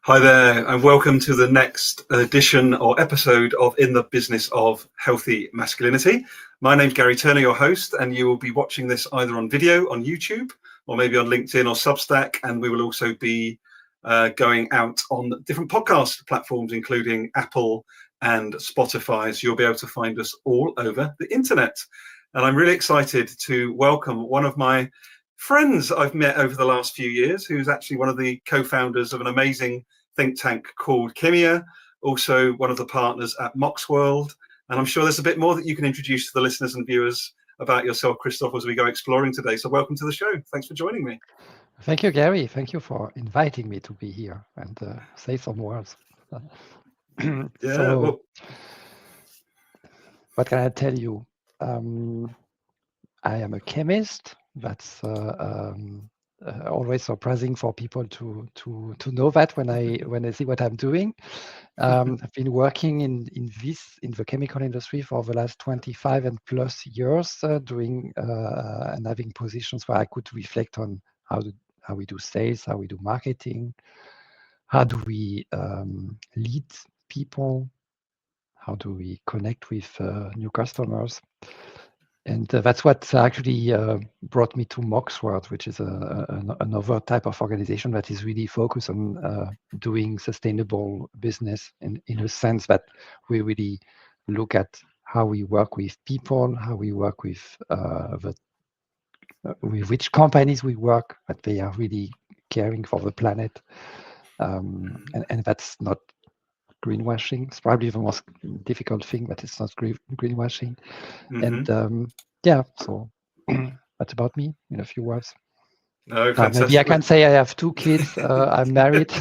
Hi there, and welcome to the next edition or episode of In the Business of Healthy Masculinity. My name's Gary Turner, your host, and you will be watching this either on video on YouTube or maybe on LinkedIn or Substack, and we will also be going out on different podcast platforms, including Apple and Spotify, so you'll be able to find us all over the internet. And I'm really excited to welcome one of my friends I've met over the last few years, who's actually one of the co-founders of an amazing think tank called Chemia, also one of the partners at Moxworld. And I'm sure there's a bit more that you can introduce to the listeners and viewers about yourself, Christophe, as we go exploring today. So welcome to the show. Thanks for joining me. Thank you, Gary. Thank you for inviting me to be here and say some words. Well, what can I tell you? I am a chemist. That's always surprising for people to know that when I see what I'm doing. I've been working in the chemical industry for the last 25 and plus years, doing and having positions where I could reflect on how we do sales, how we do marketing, how do we lead people, how do we connect with new customers. And that's what actually brought me to Moxworld, which is another type of organization that is really focused on doing sustainable business in a sense that we really look at how we work with people, how we work with which companies we work, that they are really caring for the planet. And that's not greenwashing. It's probably the most difficult thing, but it's not greenwashing. Mm-hmm. And so that's about me in a few words. No, maybe I can say I have 2 kids. I'm married.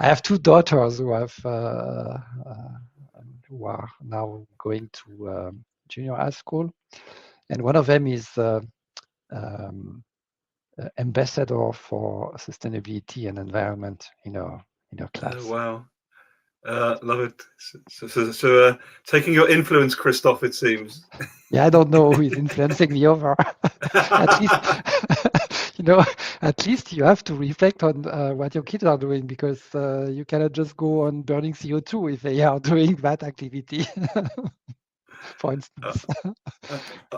I have 2 daughters who are now going to junior high school, and one of them is ambassador for sustainability and environment in our class. Oh, wow. Love it. So taking your influence, Christophe, it seems. Yeah, I don't know who is influencing me over. At least, at least you have to reflect on what your kids are doing, because you cannot just go on burning CO2 if they are doing that activity. For instance.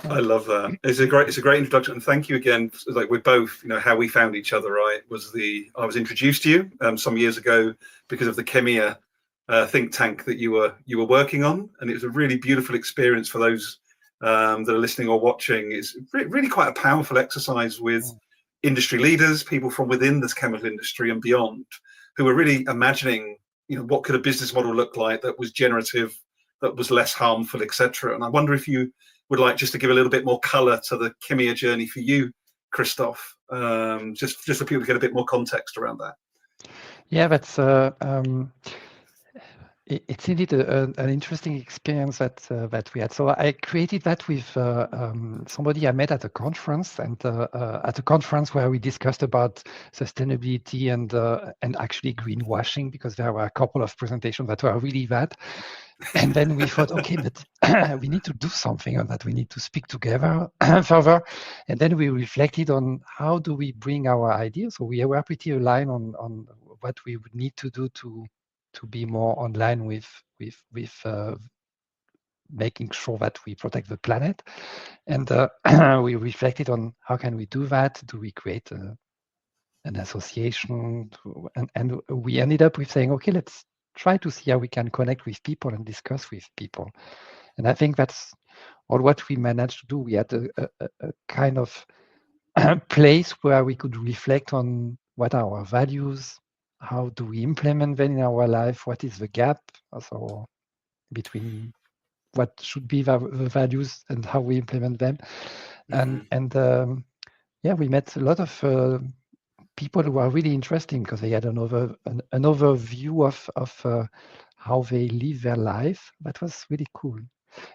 I love that. It's a great introduction, and thank you again. Like, we're both, how we found each other, right? I was introduced to you some years ago because of the Chemia think tank that you were working on, and it was a really beautiful experience for those that are listening or watching. It's really quite a powerful exercise with industry leaders, people from within this chemical industry and beyond, who are really imagining, what could a business model look like that was generative, that was less harmful, etc. And I wonder if you would like just to give a little bit more color to the Chemia journey for you, Christophe, just for people to get a bit more context around that. Yeah, that's it's indeed an interesting experience that we had. So I created that with somebody I met at a conference, and at a conference where we discussed about sustainability and actually greenwashing, because there were a couple of presentations that were really that. And then we thought, okay, but we need to do something on that. We need to speak together further. And then we reflected on how do we bring our ideas. So we were pretty aligned on what we would need to do to be more online with making sure that we protect the planet. And we reflected on how can we do that? Do we create an association? And we ended up with saying, okay, let's try to see how we can connect with people and discuss with people. And I think that's all what we managed to do. We had a kind of place where we could reflect on what are our values, how do we implement them in our life, what is the gap also between what should be the values and how we implement them. And we met a lot of people who are really interesting, because they had another view of how they live their life. That was really cool.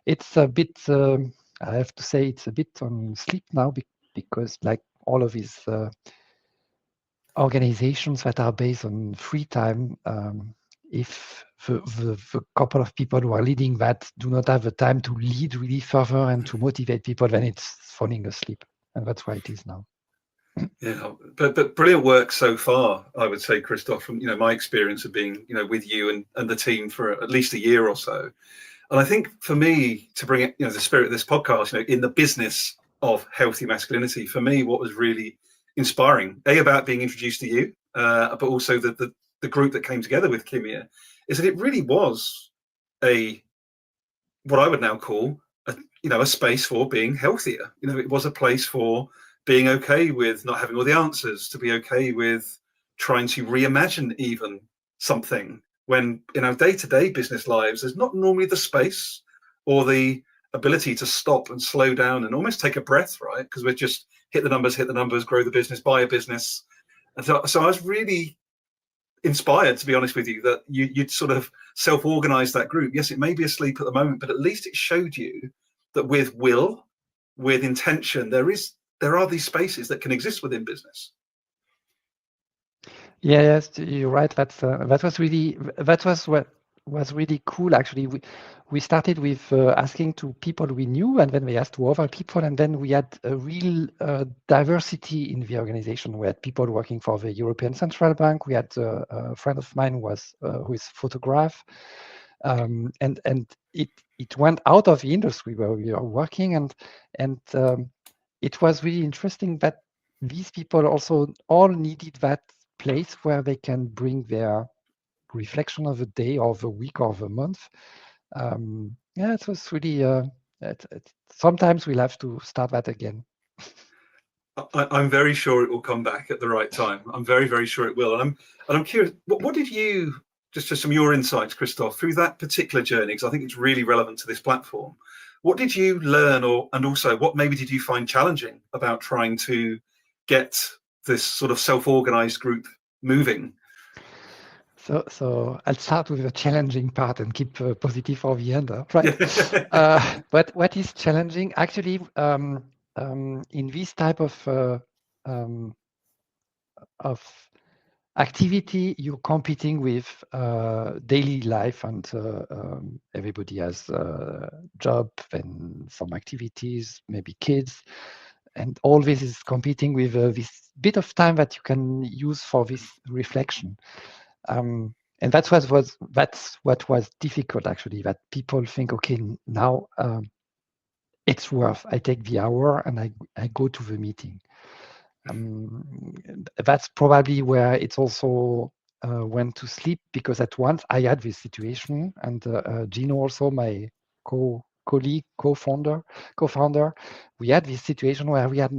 It's a bit, I have to say, it's a bit on sleep now, because like all of these organizations that are based on free time, if the couple of people who are leading that do not have the time to lead really further and to motivate people, then it's falling asleep. And that's why it is now. Yeah, but brilliant work so far, I would say, Christophe, from my experience of being with you and the team for at least a year or so. And I think for me, to bring it, the spirit of this podcast, in the business of healthy masculinity, for me, what was really inspiring, about being introduced to you, but also the group that came together with Kimia, is that it really was what I would now call a space for being healthier. It was a place for being okay with not having all the answers, to be okay with trying to reimagine even something, when in our day-to-day business lives there's not normally the space or the ability to stop and slow down and almost take a breath, right? Because we're just hit the numbers, grow the business, buy a business. And so I was really inspired, to be honest with you, that you'd sort of self-organized that group. Yes, it may be asleep at the moment, but at least it showed you that with will, with intention, there are these spaces that can exist within business. Yes, you're right. That was what was really cool. Actually, we started with asking to people we knew, and then we asked to other people, and then we had a real diversity in the organization. We had people working for the European Central Bank. We had a friend of mine who is photograph, and it went out of the industry where we are working, and it was really interesting that these people also all needed that place where they can bring their reflection of the day or the week or the month. It was really, sometimes we'll have to start that again. I'm very sure it will come back at the right time. I'm very, very sure it will. And I'm curious, what did you, just some of your insights, Christophe, through that particular journey, because I think it's really relevant to this platform. What did you learn, and also what maybe did you find challenging about trying to get this sort of self-organized group moving? So I'll start with the challenging part and keep positive for the end, right? But what is challenging, actually, in this type of activity, you're competing with daily life, and everybody has a job and some activities, maybe kids, and all this is competing with this bit of time that you can use for this reflection. And that's what was difficult, actually, that people think, okay, now it's worth, I take the hour and I go to the meeting. That's probably where it's also went to sleep, because at once I had this situation, and Gino also, my colleague, co-founder, we had this situation where we had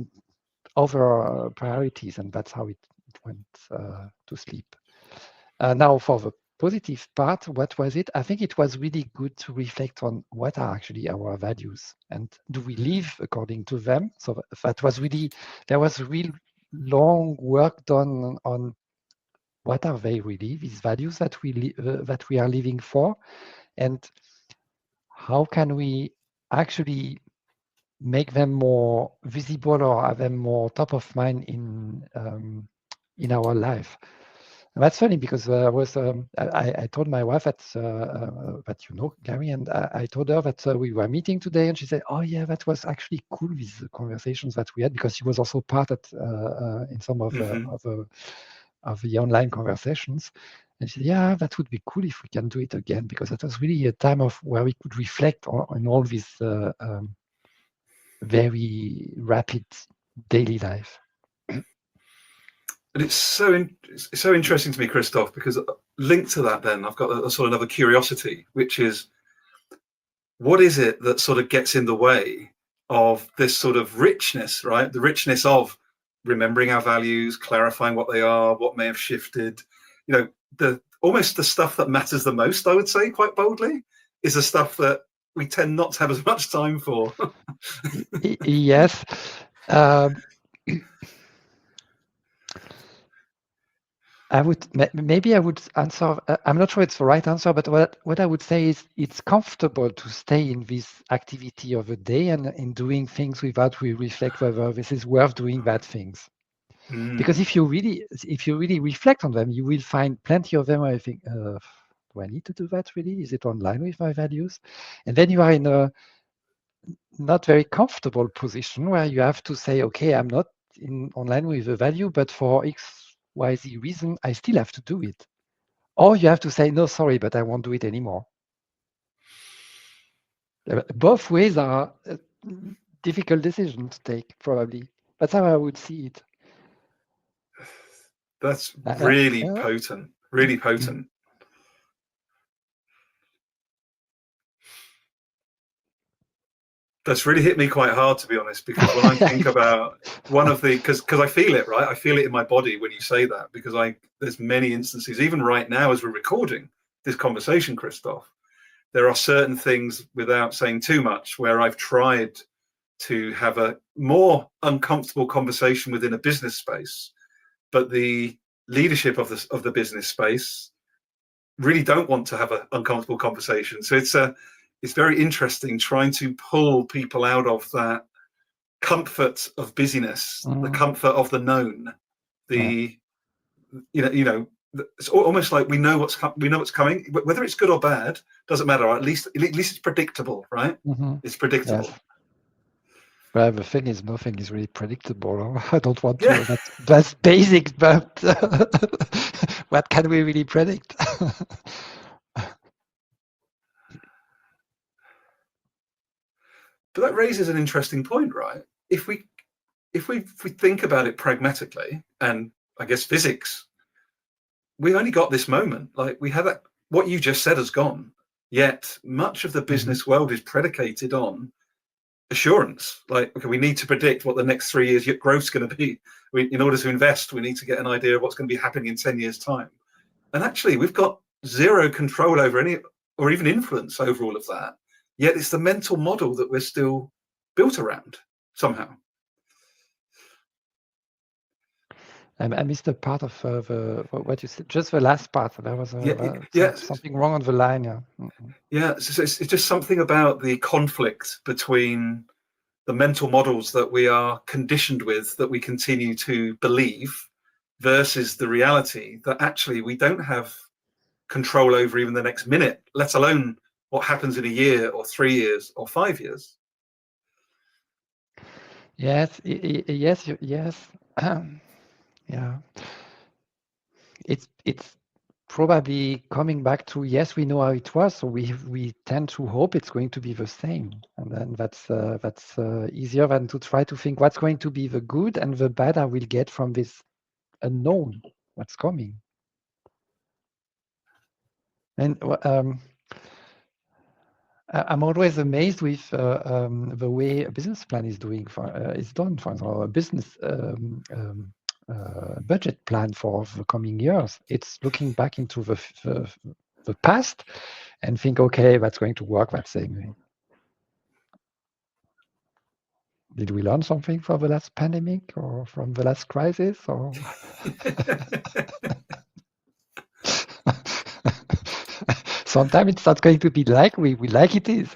other priorities, and that's how it went to sleep. Now, for the positive part, what was it? I think it was really good to reflect on what are actually our values, and do we live according to them? So that was really, there was real long work done on what are they really, these values that we are living for, and how can we actually make them more visible or have them more top of mind in our life. And that's funny, because I told my wife that Gary, and I told her that we were meeting today, and she said, "Oh yeah, that was actually cool, these conversations that we had," because she was also part in some of the online conversations. And she said, "Yeah, that would be cool if we can do it again," because that was really a time where we could reflect on all this very rapid daily life. And it's so interesting to me, Christophe, because linked to that, then I've got a sort of another curiosity, which is, what is it that sort of gets in the way of this sort of richness, right? The richness of remembering our values, clarifying what they are, what may have shifted. Almost the stuff that matters the most, I would say, quite boldly, is the stuff that we tend not to have as much time for. Yes. I would answer. I'm not sure it's the right answer, but what I would say is, it's comfortable to stay in this activity of a day and in doing things without we reflect whether this is worth doing bad things. Because if you really reflect on them, you will find plenty of them where you think, do I need to do that really? Is it online with my values? And then you are in a not very comfortable position where you have to say, okay, I'm not in online with a value, but for X, Y, Z reason, I still have to do it. Or you have to say, no, sorry, but I won't do it anymore. Both ways are a difficult decision to take, probably. That's how I would see it. That's really potent, really potent. That's really hit me quite hard, to be honest, because when I think about one of the, because I feel it, right? I feel it in my body when you say that, because there's many instances, even right now as we're recording this conversation, Christophe, there are certain things, without saying too much, where I've tried to have a more uncomfortable conversation within a business space, but the leadership of the business space really don't want to have an uncomfortable conversation. So it's very interesting trying to pull people out of that comfort of busyness, the comfort of the known, the it's almost like we know what's coming, whether it's good or bad doesn't matter. At least it's predictable, right? It's predictable. Yes. Well, the thing is, nothing is really predictable. I don't want to. That's basic, but what can we really predict? But that raises an interesting point, right? If we think about it pragmatically, and I guess physics, we only got this moment. Like we have that. What you just said has gone. Yet much of the business world is predicated on assurance. Like, okay, we need to predict what the next 3 years growth is going to be. In order to invest, we need to get an idea of what's going to be happening in 10 years' time. And actually, we've got zero control over any, or even influence over all of that. Yet it's the mental model that we're still built around somehow. I missed a part of what you said, just the last part. There was something wrong on the line. Yeah. Yeah, so it's just something about the conflict between the mental models that we are conditioned with, that we continue to believe, versus the reality that actually we don't have control over even the next minute, let alone what happens in a year or 3 years or 5 years. Yes. Yeah. It's probably coming back to, yes, we know how it was, so we tend to hope it's going to be the same, and then that's easier than to try to think what's going to be the good and the bad I will get from this unknown, what's coming. And I'm always amazed with the way a business plan is done. For example, a business budget plan for the coming years. It's looking back into the past and think, okay, that's going to work. That same. Did we learn something from the last pandemic or from the last crisis? Or sometimes it's not going to be like we like it is.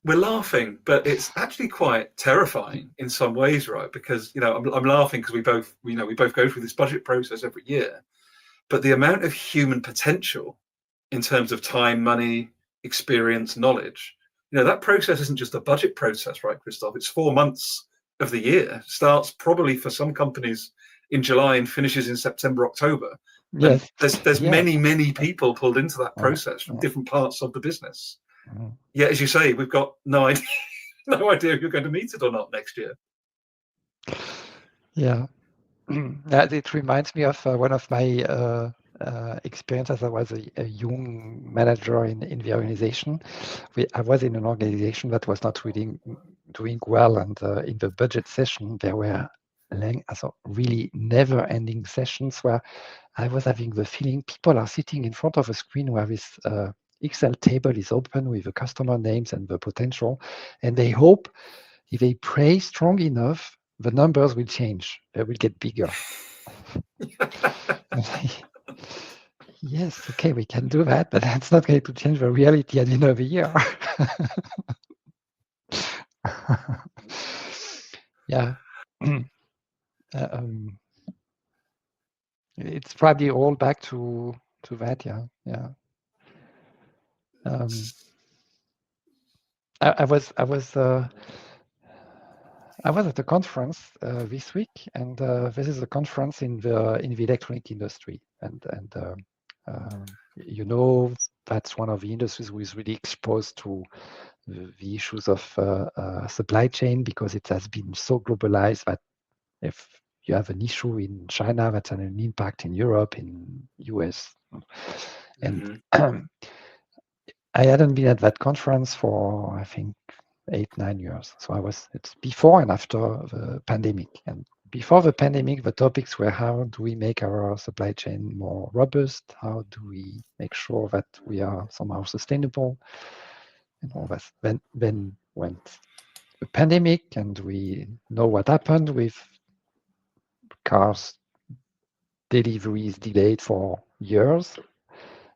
We're laughing, but it's actually quite terrifying in some ways, right? Because I'm laughing because we both go through this budget process every year, but the amount of human potential in terms of time, money, experience, knowledge, that process isn't just a budget process, right, Christophe? It's 4 months of the year. Starts probably for some companies in July and finishes in September, October. Yes. And there's many people pulled into that process from different parts of the business. Yeah, as you say, we've got no idea if you're going to meet it or not next year. Yeah. It reminds me of one of my experiences. I was a young manager in the organization. I was in an organization that was not really doing well, and in the budget session, there were really never-ending sessions where I was having the feeling people are sitting in front of a screen where this Excel table is open with the customer names and the potential, and they hope if they pray strong enough, the numbers will change. They will get bigger. Yes, okay, we can do that, but that's not going to change the reality at the end of the year. Yeah. It's probably all back to that. Yeah. I was at a conference this week, and this is a conference in the electronic industry, and that's one of the industries who is really exposed to the issues of supply chain, because it has been so globalized that if you have an issue in China, that's an impact in Europe, in US, and I hadn't been at that conference for, I think, 8-9 years. So it's before and after the pandemic. And before the pandemic, the topics were how do we make our supply chain more robust? How do we make sure that we are somehow sustainable? And all that. Then went the pandemic, and we know what happened with cars deliveries delayed for years,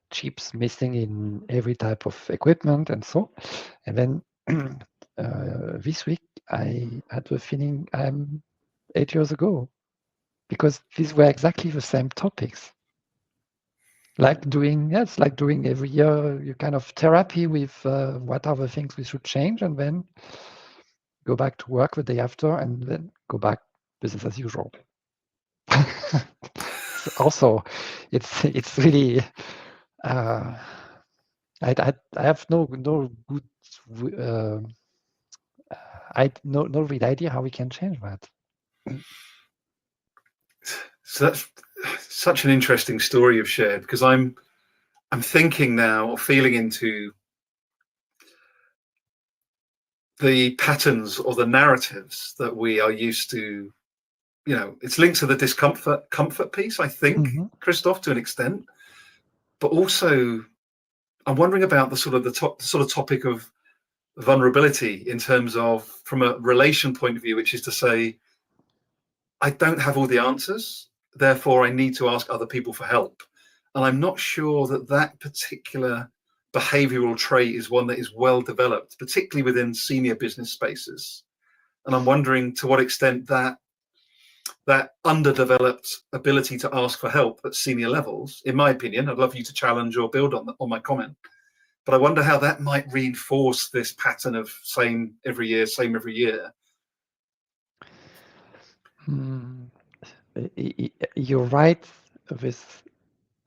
chips missing in every type of equipment, and so. And then this week, I had the feeling I'm 8 years ago, because these were exactly the same topics. Like doing every year, you kind of therapy with what are the things we should change, and then go back to work the day after, and then go back business as usual. Also, it's really. I have no good no real idea how we can change that. So that's such an interesting story you've shared, because I'm thinking now, or feeling into the patterns or the narratives that we are used to. It's linked to the comfort piece, I think, Christophe, to an extent, but also I'm wondering about the sort of topic of vulnerability, in terms of from a relation point of view, which is to say, I don't have all the answers, therefore I need to ask other people for help. And I'm not sure that particular behavioral trait is one that is well developed, particularly within senior business spaces. And I'm wondering to what extent that underdeveloped ability to ask for help at senior levels, in my opinion, I'd love you to challenge or build on my comment, but I wonder how that might reinforce this pattern of same every year. You're right.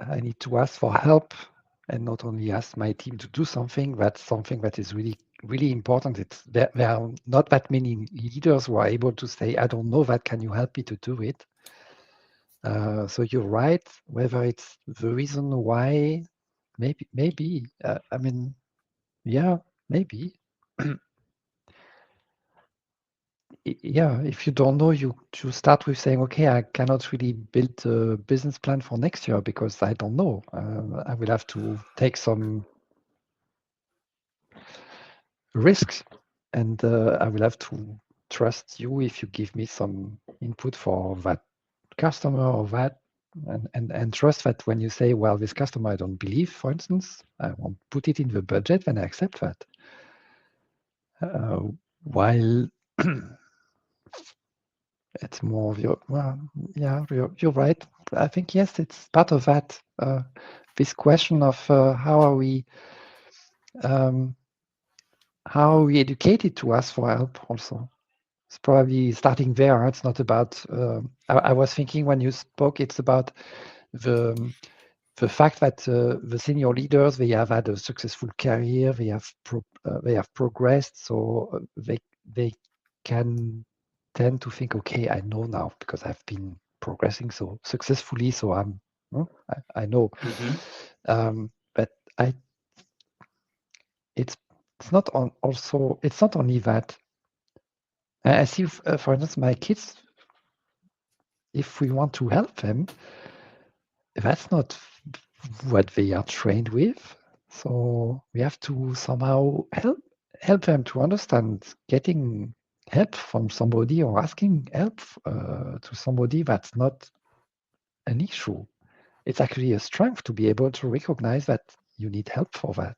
I need to ask for help, and not only ask my team to do something. That's something that is really, really important. There are not that many leaders who are able to say, I don't know that, can you help me to do it? So you're right. Whether it's the reason why, maybe. I mean, yeah, maybe. Yeah, if you don't know, you start with saying, okay, I cannot really build a business plan for next year because I don't know. I will have to take some risks, and I will have to trust you if you give me some input for that customer or that, and trust that when you say, well, this customer I don't believe, for instance, I won't put it in the budget, then I accept that. While it's more of you're right. I think, yes, it's part of that. This question of how are we educated to ask for help also. It's probably starting there. It's not about, I was thinking when you spoke, it's about the fact that the senior leaders, they have had a successful career, they have progressed, so they can tend to think, okay, I know now because I've been progressing so successfully, so I know. But it's not only that. I see, for instance, my kids, if we want to help them, that's not what they are trained with. So we have to somehow help them to understand getting help from somebody or asking help to somebody, that's not an issue. It's actually a strength to be able to recognize that you need help for that,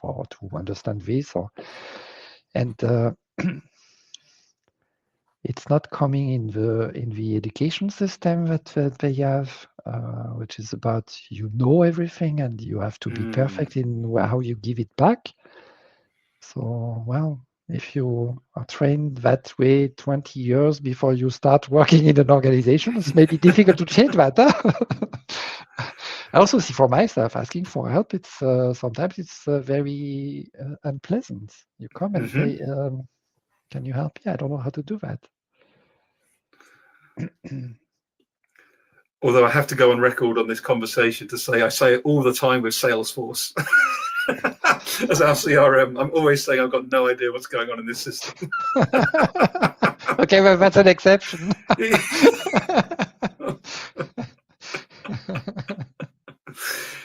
or to understand this, and it's not coming in the education system that they have, which is about everything and you have to be perfect in how you give it back. So, well, if you are trained that way 20 years before you start working in an organization, it's maybe difficult to change that. I also see for myself asking for help. It's sometimes it's very unpleasant. You come and say, "Can you help me? I don't know how to do that." Although I have to go on record on this conversation to say I say it all the time with Salesforce. As our CRM, I'm always saying I've got no idea what's going on in this system. Okay, well, that's an exception.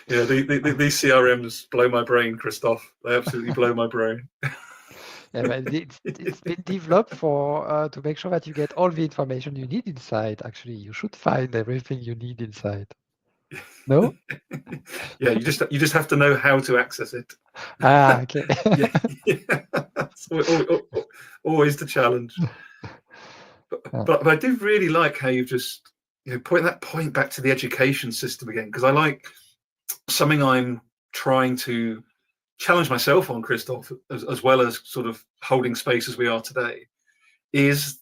Yeah, these CRMs blow my brain, Christophe. They absolutely blow my brain. Yeah, but it's been developed for to make sure that you get all the information you need inside. Actually, you should find everything you need inside. No? Yeah, you just have to know how to access it. Okay. Yeah. Always the challenge. But I do really like how you've just point back to the education system again, because I like something I'm trying to challenge myself on, Christophe, as well as sort of holding space as we are today, is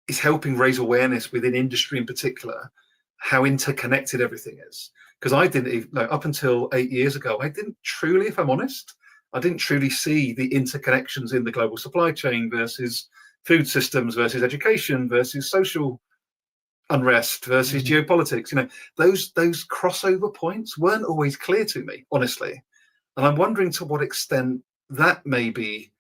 helping raise awareness within industry in particular, how interconnected everything is. Because I didn't even, up until 8 years ago, I didn't truly, if I'm honest, I didn't truly see the interconnections in the global supply chain versus food systems versus education versus social unrest versus geopolitics. Those crossover points weren't always clear to me, honestly. And I'm wondering to what extent that may be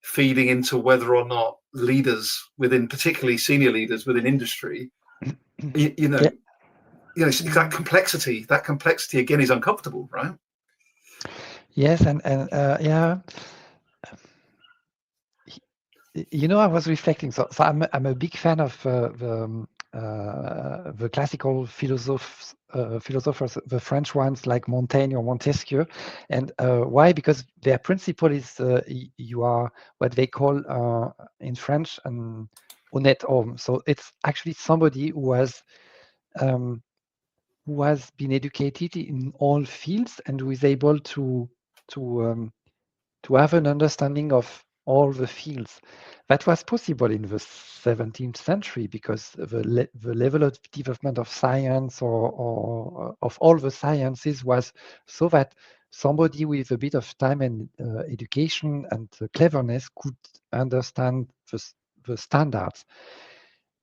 feeding into whether or not leaders within, particularly senior leaders within industry, that complexity again is uncomfortable, right? Yes, and yeah. I was reflecting. So I'm a big fan of the classical philosophers, the French ones like Montaigne or Montesquieu. And why? Because their principle is you are what they call in French an honnête homme. So it's actually somebody who has been educated in all fields and who is able to have an understanding of all the fields. That was possible in the 17th century because the level of development of science or of all the sciences was so that somebody with a bit of time and education and cleverness could understand the standards.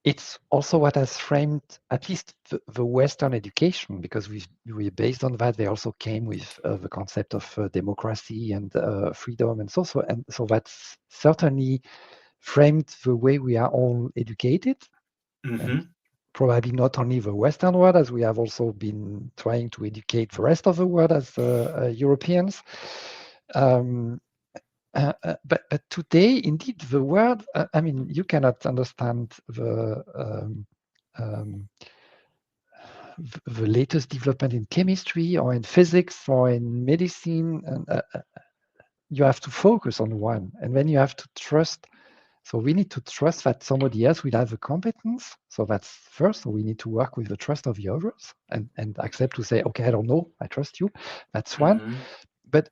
It's also what has framed at least the Western education, because we based on that. They also came with the concept of democracy and freedom and so that's certainly framed the way we are all educated. And probably not only the Western world, as we have also been trying to educate the rest of the world as Europeans. But today, indeed, the world, you cannot understand the latest development in chemistry or in physics or in medicine. And you have to focus on one. And then you have to trust. So we need to trust that somebody else will have the competence. So that's first. So we need to work with the trust of the others and accept to say, okay, I don't know, I trust you. That's one. But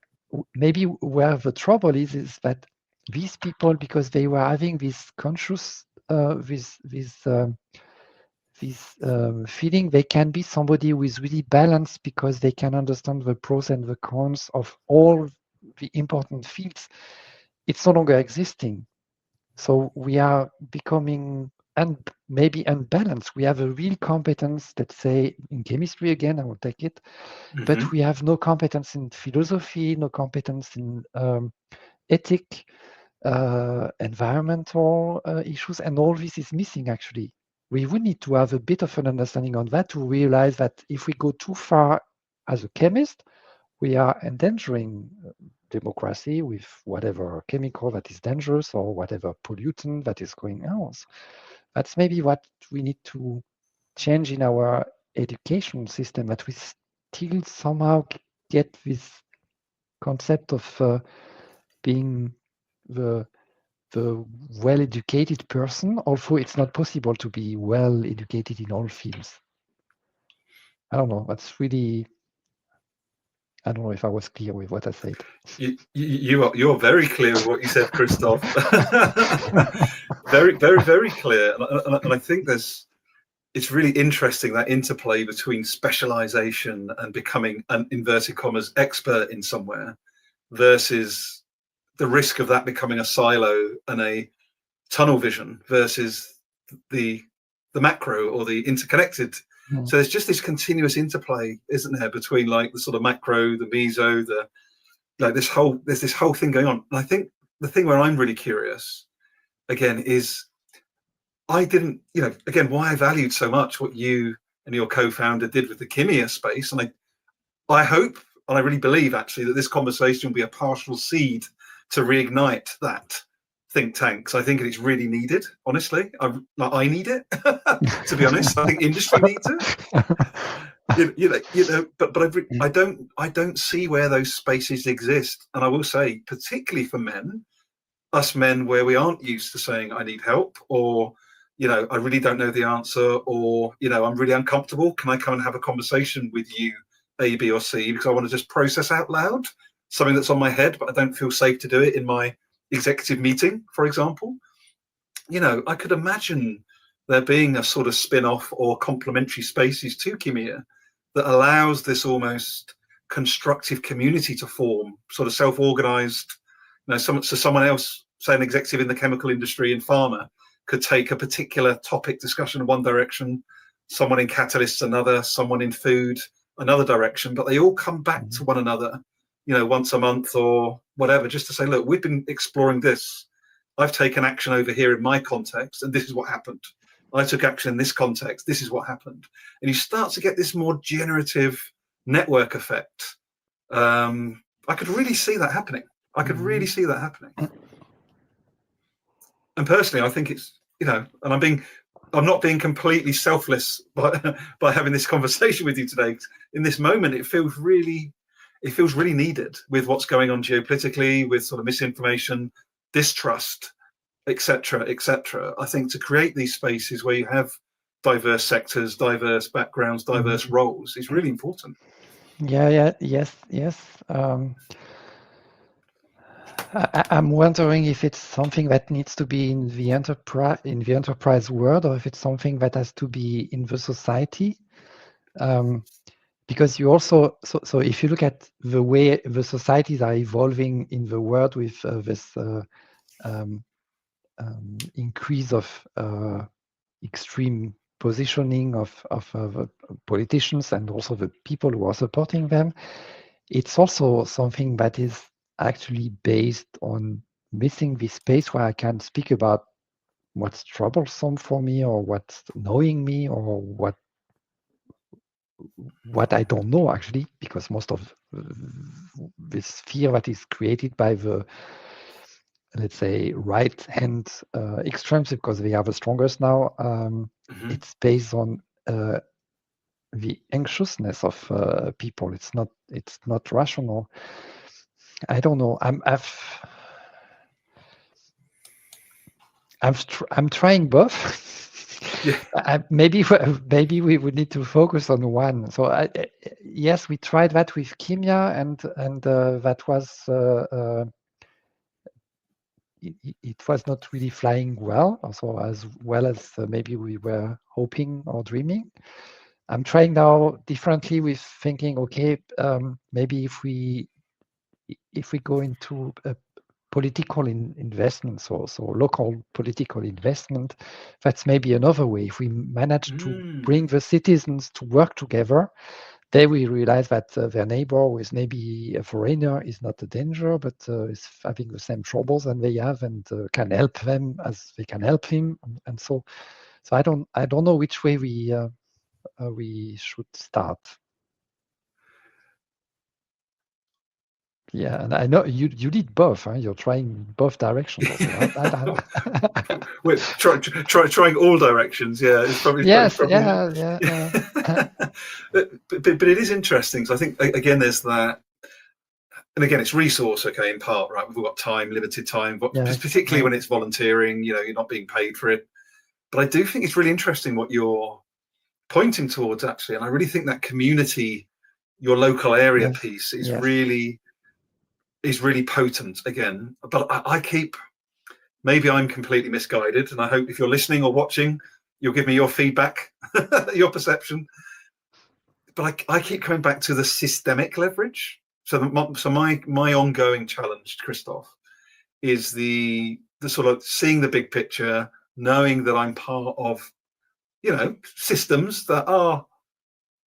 maybe where the trouble is that these people, because they were having this conscious, this feeling, they can be somebody who is really balanced because they can understand the pros and the cons of all the important fields. It's no longer existing. So we are becoming maybe unbalanced. We have a real competence, let's say in chemistry again, I will take it, but we have no competence in philosophy, no competence in ethic, environmental issues, and all this is missing actually. We would need to have a bit of an understanding on that to realize that if we go too far as a chemist, we are endangering democracy with whatever chemical that is dangerous or whatever pollutant that is going out. That's maybe what we need to change in our education system, that we still somehow get this concept of being the well-educated person, although it's not possible to be well-educated in all fields. I don't know. That's really I don't know if I was clear with what I said. You're very clear with what you said, Christophe. Very, very, very clear. And I think it's really interesting, that interplay between specialization and becoming an inverted commas expert in somewhere versus the risk of that becoming a silo and a tunnel vision versus the macro or the interconnected. So there's just this continuous interplay, isn't there, between like the sort of macro, the meso, there's this whole thing going on. And I think the thing where I'm really curious again is I didn't, again, why I valued so much what you and your co-founder did with the Kimia space. And I hope, and I really believe actually, that this conversation will be a partial seed to reignite that think tank. Because I think it's really needed, honestly. I need it, to be honest. I think industry needs it. But I don't see where those spaces exist. And I will say, particularly for us men, where we aren't used to saying, I need help, or I really don't know the answer, or, I'm really uncomfortable. Can I come and have a conversation with you, A, B, or C, because I want to just process out loud something that's on my head, but I don't feel safe to do it in my executive meeting, for example. I could imagine there being a sort of spin-off or complementary spaces to Kimia that allows this almost constructive community to form, sort of self-organized, someone else, say an executive in the chemical industry in pharma, could take a particular topic discussion in one direction, someone in catalysts another, someone in food another direction, but they all come back to one another, once a month or whatever, just to say, look, we've been exploring this. I've taken action over here in my context, and this is what happened. I took action in this context. This is what happened. And you start to get this more generative network effect. I could really see that happening. And personally, I think it's, and I'm not being completely selfless by having this conversation with you today. In this moment, it feels really needed with what's going on geopolitically, with sort of misinformation, distrust, etc., etc. I think to create these spaces where you have diverse sectors, diverse backgrounds, diverse roles is really important. Yes. I'm wondering if it's something that needs to be in the enterprise world, or if it's something that has to be in the society. Because you also, so if you look at the way the societies are evolving in the world with this increase of extreme positioning of politicians and also the people who are supporting them, it's also something that is actually based on missing this space where I can speak about what's troublesome for me, or what's annoying me, or what I don't know, actually, because most of this fear that is created by the, let's say, right-hand extremes, because they are the strongest now, it's based on the anxiousness of people. It's not rational. I don't know. I'm trying both. Yeah. Maybe we would need to focus on one. So yes, we tried that with Kimia, and that was it was not really flying well, also as well as maybe we were hoping or dreaming. I'm trying now differently with thinking, okay, maybe if we go into political investment, so local political investment, that's maybe another way. If we manage to bring the citizens to work together, they will realize that their neighbor, who is maybe a foreigner, is not a danger, but is having the same troubles than they have, and can help them as they can help him. And so I don't know which way we should start. Yeah, and I know you did both. Huh? You're trying both directions. We're trying all directions. Yeah, it's probably yes. Probably, yeah. but it is interesting. So I think again, there's that, and again, it's resource. Okay, in part, right? We've got time, limited time, but particularly when it's volunteering. You're not being paid for it. But I do think it's really interesting what you're pointing towards, actually, and I really think that community your local area Yes. piece is Yes. really potent again. But I keep, maybe I'm completely misguided, and I hope if you're listening or watching, you'll give me your feedback, your perception. But I keep coming back to the systemic leverage. So my ongoing challenge, Christophe, is the sort of seeing the big picture, knowing that I'm part of, systems that are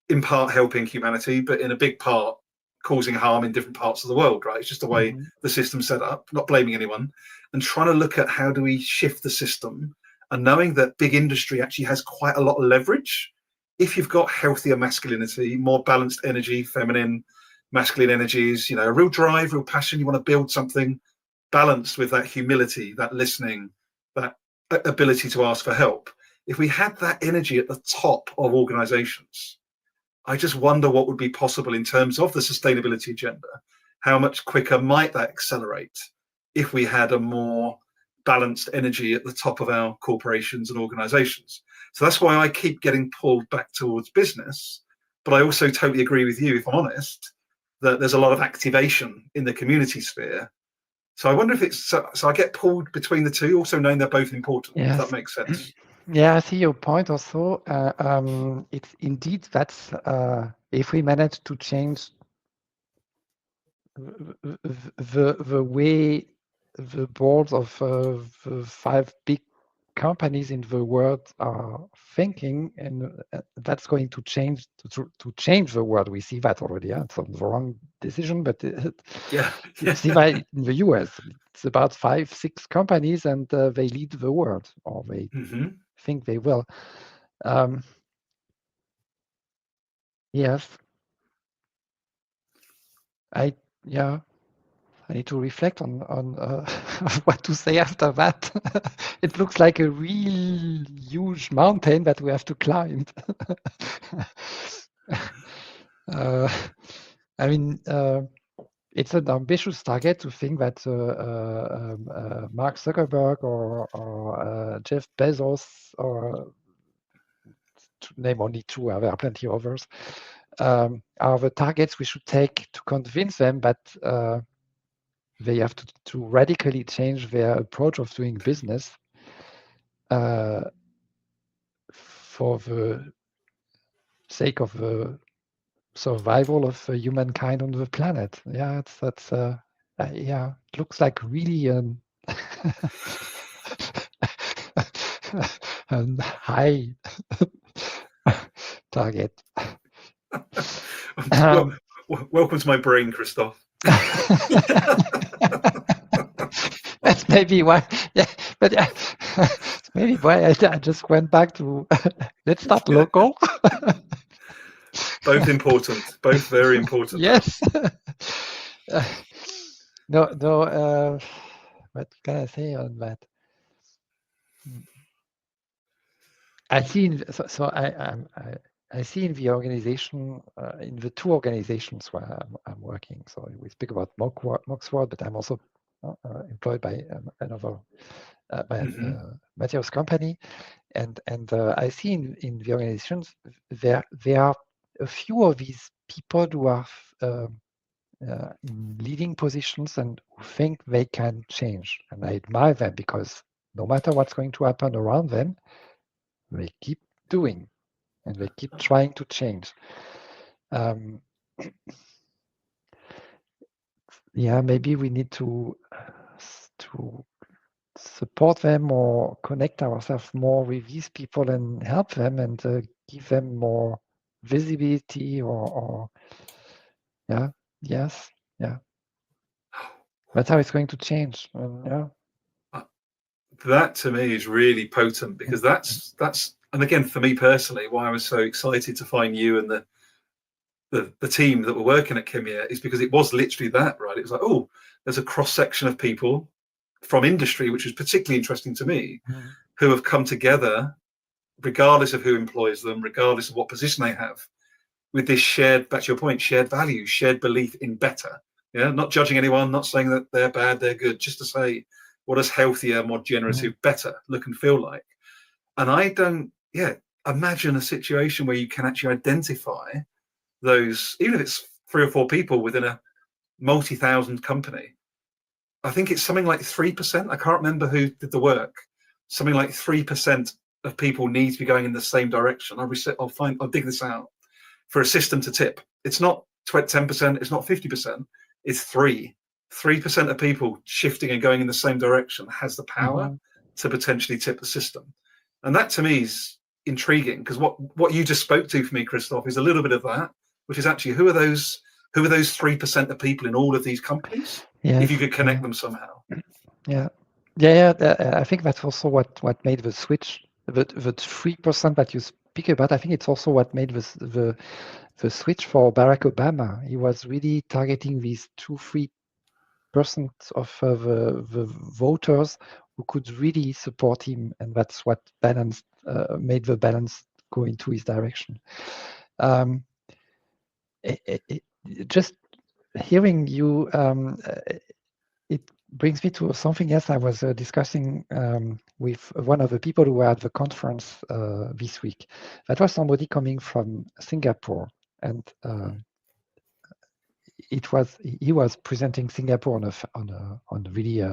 in part helping humanity, but in a big part causing harm in different parts of the world, right? It's just the way the system's set up, not blaming anyone, and trying to look at how do we shift the system, and knowing that big industry actually has quite a lot of leverage. If you've got healthier masculinity, more balanced energy, feminine, masculine energies, a real drive, real passion, you want to build something balanced with that humility, that listening, that ability to ask for help. If we had that energy at the top of organizations, I just wonder what would be possible in terms of the sustainability agenda. How much quicker might that accelerate if we had a more balanced energy at the top of our corporations and organizations? So that's why I keep getting pulled back towards business. But I also totally agree with you, if I'm honest, that there's a lot of activation in the community sphere. So I wonder if it's, so I get pulled between the two, also knowing they're both important, if that makes sense. Yeah, I see your point also. It's indeed that's if we manage to change the way the boards of the 5 big companies in the world are thinking, and that's going to change the world. We see that already. Yeah? It's the wrong decision, but you see that in the US. It's about 5-6 companies, and they lead the world, or they think they will. Yes, I need to reflect on what to say after that. It looks like a real huge mountain that we have to climb. I mean, it's an ambitious target to think that Mark Zuckerberg or Jeff Bezos, or to name only 2, there are plenty of others, are the targets we should take to convince them that they have to radically change their approach of doing business for the sake of the survival of humankind on the planet. Yeah, it looks like really a high target. Welcome to my brain, Christophe. That's maybe why. Yeah, but maybe why I just went back to let's start local. Both important, both very important. Yes. No. What can I say on that? I see. I see in the organization, in the 2 organizations where I'm working. So we speak about Moxworld, but I'm also employed by another materials company, and I see in the organizations there are a few of these people who are in leading positions and who think they can change, and I admire them because no matter what's going to happen around them, they keep doing and they keep trying to change. Maybe we need to support them or connect ourselves more with these people and help them and give them more visibility or that's how it's going to change. That to me is really potent, because that's and again, for me personally, why I was so excited to find you and the team that were working at Kimia is because it was literally that, right? It was like, oh, there's a cross section of people from industry, which was particularly interesting to me, who have come together, regardless of who employs them, regardless of what position they have, with this shared, back to your point, shared values, shared belief in better. Yeah, not judging anyone, not saying that they're bad, they're good, just to say, what does healthier, more generative, better look and feel like? And I don't, imagine a situation where you can actually identify those, even if it's 3 or 4 people within a multi-thousand company, I think it's something like 3%. I can't remember who did the work. Something like 3% of people need to be going in the same direction. I'll dig this out for a system to tip. It's not 10%. It's not 50%. It's 3% of people shifting and going in the same direction has the power to potentially tip the system. And that to me is intriguing, because what you just spoke to for me, Christophe, is a little bit of that, which is actually who are those 3% of people in all of these companies? Yes, if you could connect them somehow. I think that's also what made the switch. The 3% that you speak about, I think it's also what made the switch for Barack Obama. He was really targeting these 2-3% of the voters who could really support him, and that's what made the balance go into his direction. Just hearing you, it brings me to something else I was discussing with one of the people who were at the conference this week. That was somebody coming from Singapore, and he was presenting Singapore on a really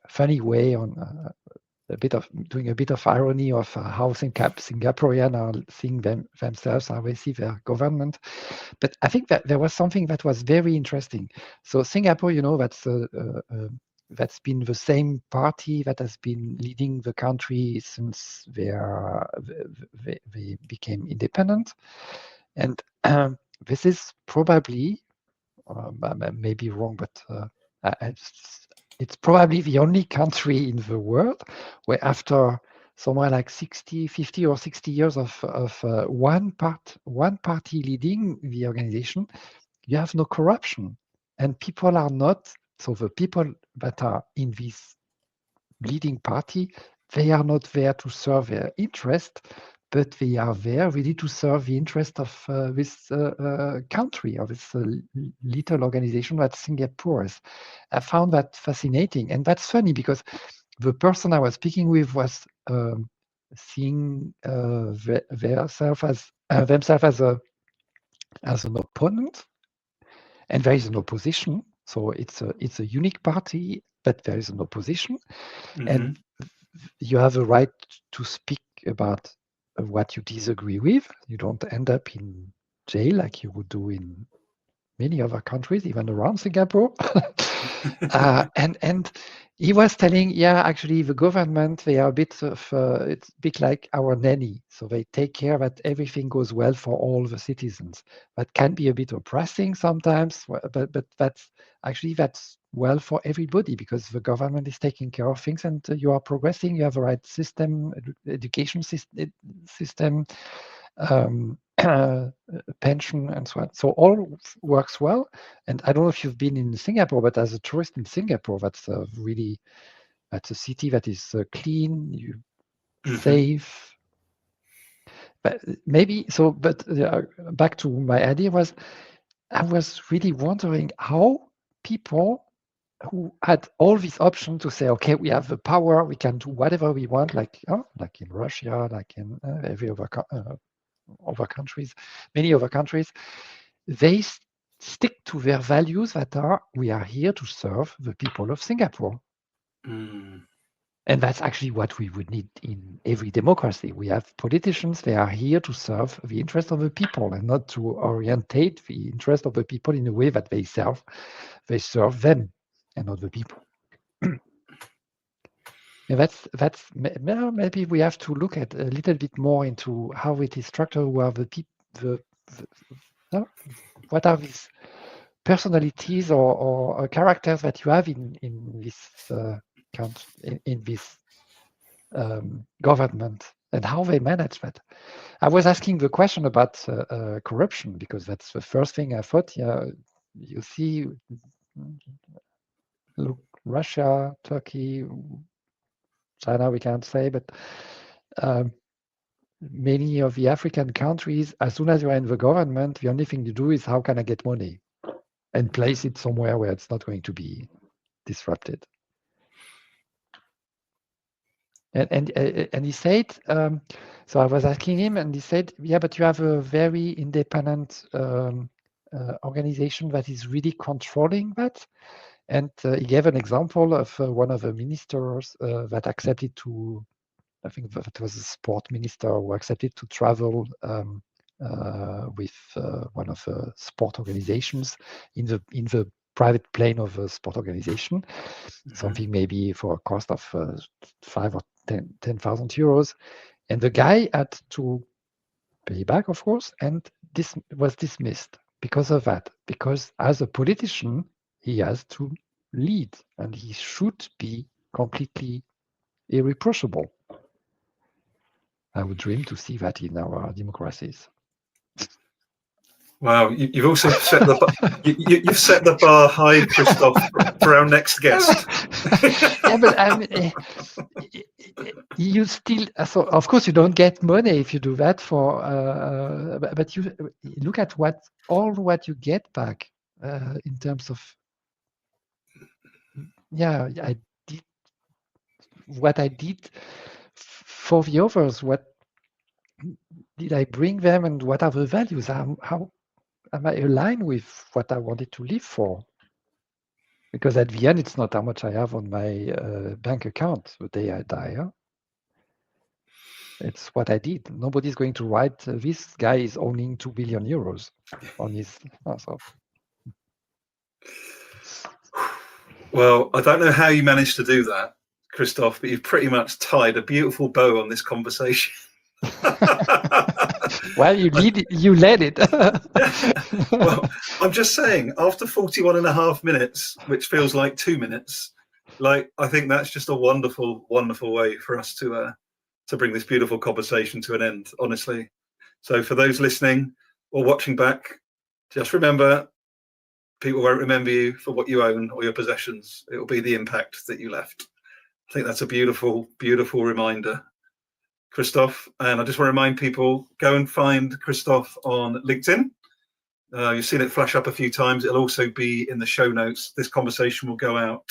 funny way, on doing a bit of irony of how Singaporean are seeing themselves, how they see their government. But I think that there was something that was very interesting. So Singapore, that's been the same party that has been leading the country since they became independent. And this is probably, I may be wrong, but it's probably the only country in the world where after somewhere like 50 or 60 years of one party leading the organization, you have no corruption. And people are not, so the people that are in this leading party, they are not there to serve their interest, but they are there really to serve the interest of this country, of this little organization that Singapore is. I found that fascinating. And that's funny because the person I was speaking with was seeing themselves as an opponent, and there is an opposition. So it's a unique party, but there is an opposition, and you have a right to speak about what you disagree with. You don't end up in jail like you would do in many other countries, even around Singapore. And he was telling, actually the government, they are it's a bit like our nanny. So they take care that everything goes well for all the citizens. That can be a bit oppressing sometimes, but that's well for everybody, because the government is taking care of things, and you are progressing. You have the right system, education system, pension, and so on. So all works well. And I don't know if you've been in Singapore, but as a tourist in Singapore, that's a city that is clean, safe. But maybe so. But back to my idea I was really wondering how people who had all these options to say, okay, we have the power, we can do whatever we want, like in Russia, like in every other countries, many other countries, they stick to their values that are, we are here to serve the people of Singapore. And that's actually what we would need in every democracy. We have politicians, they are here to serve the interest of the people and not to orientate the interest of the people in a way that they serve them and not the people. And that's maybe we have to look at a little bit more into how it is structured, where what are these personalities or characters that you have in this in this government, and how they manage that. I was asking the question about corruption because that's the first thing I thought. You see, look, Russia, Turkey, China, we can't say, but many of the African countries, as soon as you're in the government, the only thing you do is how can I get money and place it somewhere where it's not going to be disrupted. And he said So I was asking him, and he said, yeah, but you have a very independent organization that is really controlling that. And he gave an example of one of the ministers that accepted to, I think that was a sport minister who accepted to travel with one of the sport organizations in the private plane of a sport organization, something maybe for a cost of 5 or 10,000 euros. And the guy had to pay back, of course, and this was dismissed because of that. Because as a politician, he has to lead, and he should be completely irreproachable. I would dream to see that in our democracies. Wow, you've also set the you've set the bar high, Christophe, for our next guest. Yeah, but you still, so of course you don't get money if you do that for, but you look at what you get back in terms of, yeah, I did what I did for the others. What did I bring them, and what are the values? How am I aligned with what I wanted to live for? Because at the end, it's not how much I have on my bank account the day I die. Huh? It's what I did. Nobody's going to write, this guy is owning 2 billion euros on his. So. Well, I don't know how you managed to do that, Christophe, but you've pretty much tied a beautiful bow on this conversation. Well, you led it. Well, I'm just saying, after 41 and a half minutes, which feels like 2 minutes, like, I think that's just a wonderful, wonderful way for us to bring this beautiful conversation to an end, honestly. So for those listening or watching back, just remember, people won't remember you for what you own or your possessions. It will be the impact that you left. I think that's a beautiful, beautiful reminder, Christophe. And I just want to remind people, go and find Christophe on LinkedIn. You've seen it flash up a few times. It'll also be in the show notes. This conversation will go out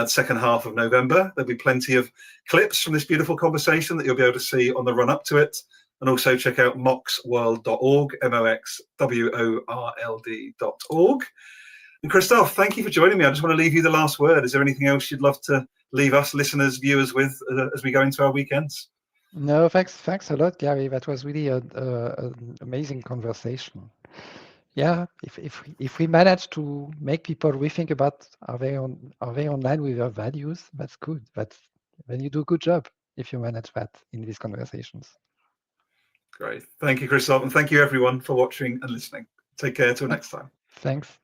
second half of November. There'll be plenty of clips from this beautiful conversation that you'll be able to see on the run up to it. And also check out moxworld.org, moxworld.org. And Christophe, thank you for joining me. I just want to leave you the last word. Is there anything else you'd love to leave us listeners, viewers with as we go into our weekends? No, thanks a lot, Gary. That was really an amazing conversation. Yeah, if we manage to make people rethink about are they online with their values, that's good. Then you do a good job if you manage that in these conversations. Great. Thank you, Christophe. And thank you, everyone, for watching and listening. Take care till next time. Thanks.